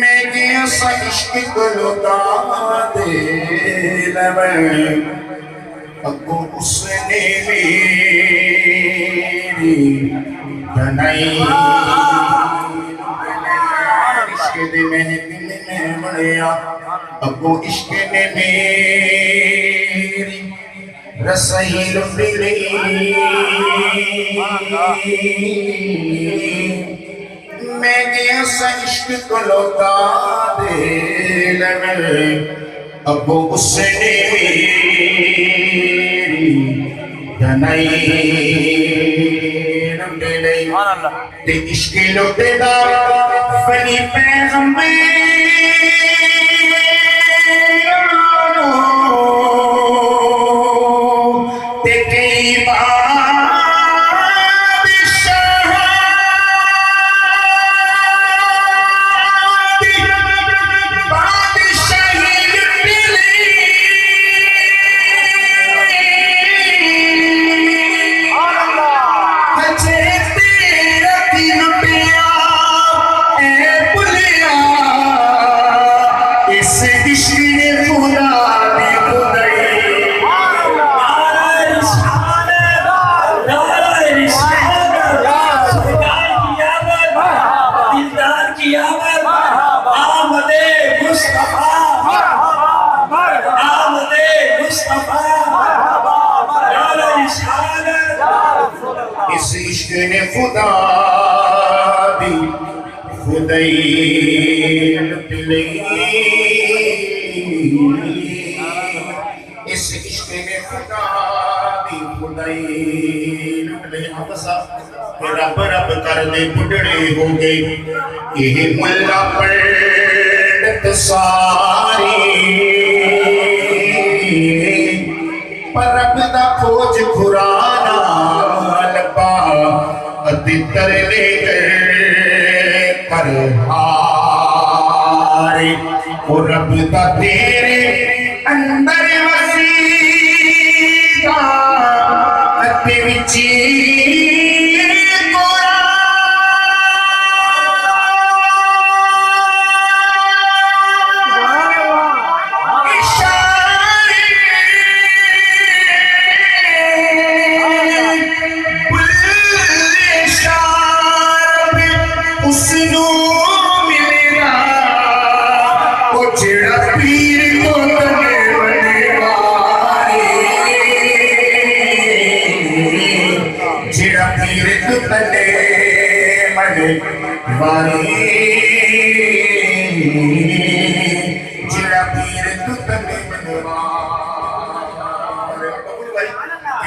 میں کیسا عشق کو لٹا دے لبے ابو اس نے میری بنائی عشق دے میں دل میں بڑھیا ابو عشق نے میری رسائی لٹ لی میں کیسا عشق کو لوٹا دے لگے ابو اس نے میری دنائی لٹے لئی تے عشق لٹے دا فنی پیغمبر تے کئی اس عشق نے خدا دی خدائی لٹ لئی اس عشق نے خدا دی خدائی لٹ لئی رب رب کر دے بڑھڑے ہو گئے یہ ملا پڑھت ساری پر رب دا کھوج کھرانا ادھی ترلے کر ہارے وہ رب دا تیرے اندر وسیقہ ادھی وچی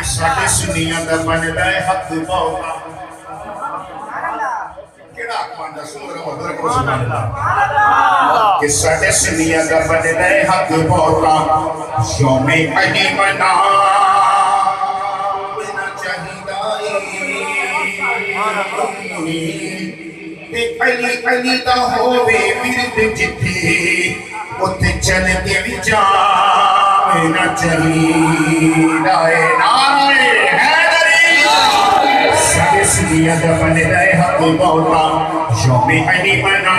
ساڑھے سنیاں دا من لائے حق باؤنا کیڑا اکمان دا سنو رہا مدر کو سنو کہ ساڑھے سنیاں دا من لائے حق باؤنا شوم علی منا بنا چاہیدائی علی علی دا ہووے ورد جتھی اتھے چل کے بھی جانا چاہیدائے نعرہ حیدری ساڑھے سنیاں دا من لائے حق باؤنا شوم علی منا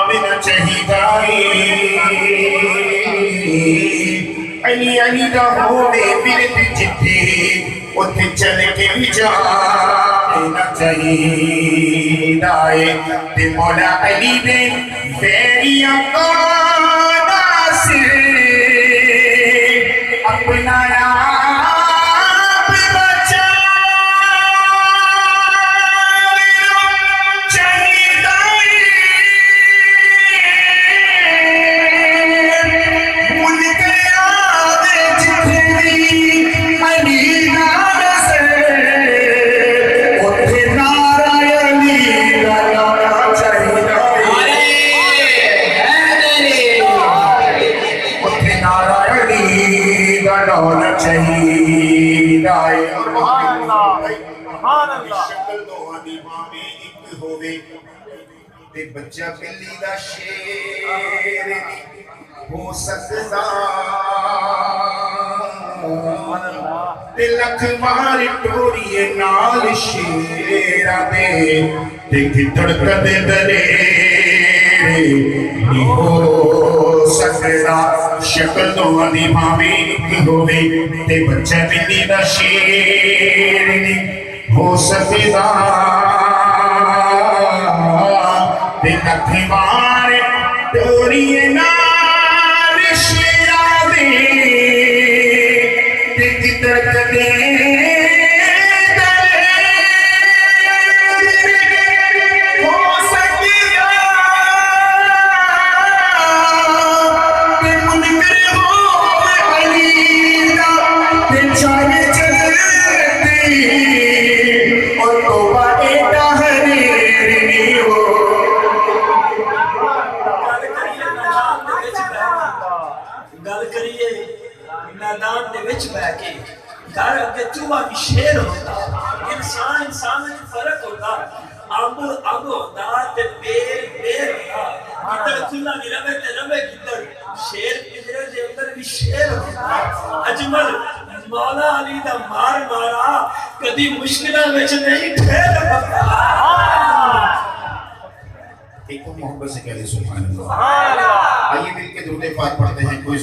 بنا چاہیدائی علی علی دا ہووے ورد جتھی اتھے چل کے بھی جانا چاہیدائے تے مولا علی نے بیریاں کو ناصر اپنا آپ بچا چاہیدائی مل گیا دے جتنی علی نام سے اتھے نعرہ علی لگانا چاہیدائی اتھے نعرہ علی لگانا چاہیدائی شکل دو آدھی ماں میں ایک ہوئے تے بچہ بلی دا شیر ہو سکتا تے لکھ مار ٹوری نال شیرہ دے تے گھٹڑ کدے دلے نہیں ہو سکتا شکل دو دی بھاوی ہوئے تے بچے بندی دا شیر نہیں ہو سکتا تے نکھی مارے ٹوری نار شیرہ دے تے کتر کدے گل کریے میدان دے وچ بہ کے گھر اگے چوہا بھی شیر ہوتا انسان میں فرق ہوتا اب ہوتا تے بیر ہوتا گدڑ کھلا نہیں رہے تے رہے گدڑ شیر پنجرے دے اندر بھی شیر ہوتا اجمل مولا علی دا مار مارا کدی مشکلہ وچ نہیں ٹھہر ہوتا ایک تو محبت سے کہہ دے سبحان اللہ آئیے مل کے درود پاک پڑھتے ہیں کوئی